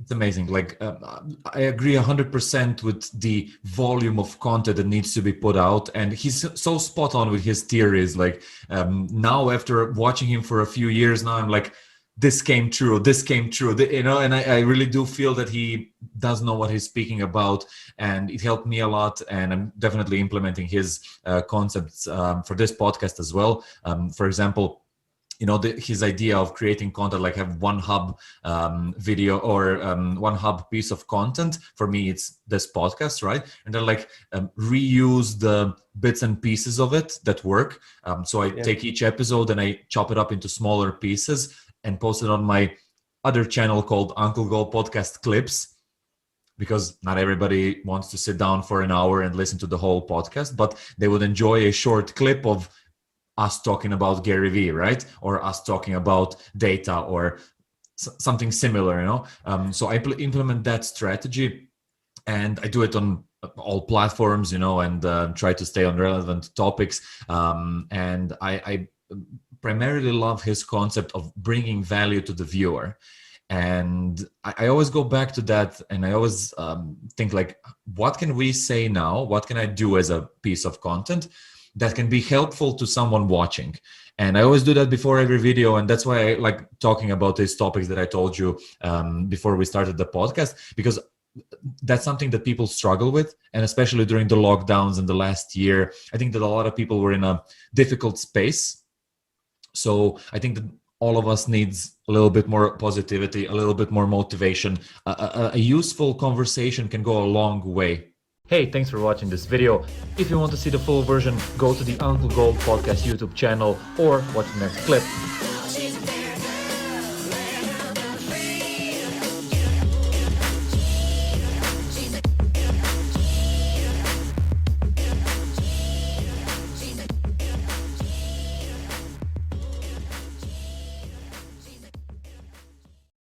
It's amazing. Like I agree 100% with the volume of content that needs to be put out, and he's so spot on with his theories. Like now, after watching him for a few years now, I'm like, this came true. This came true. You know, and I really do feel that he does know what he's speaking about, and it helped me a lot. And I'm definitely implementing his concepts for this podcast as well. For example, you know, his idea of creating content, like have one hub video or one hub piece of content. For me, it's this podcast, right? And then like reuse the bits and pieces of it that work. So I take each episode and I chop it up into smaller pieces and post it on my other channel called Uncle Goal Podcast Clips, because not everybody wants to sit down for an hour and listen to the whole podcast, but they would enjoy a short clip of us talking about Gary Vee, right? Or us talking about data or something similar, you know? So I implement that strategy, and I do it on all platforms, you know, and try to stay on relevant topics. And I primarily love his concept of bringing value to the viewer. And I always go back to that, and I always think like, what can we say now? What can I do as a piece of content that can be helpful to someone watching? And I always do that before every video. And that's why I like talking about these topics that I told you before we started the podcast, because that's something that people struggle with. And especially during the lockdowns in the last year, I think that a lot of people were in a difficult space. So I think that all of us needs a little bit more positivity, a little bit more motivation. A useful conversation can go a long way. Hey, thanks for watching this video. If you want to see the full version, go to the Uncle Gold Podcast YouTube channel or watch the next clip.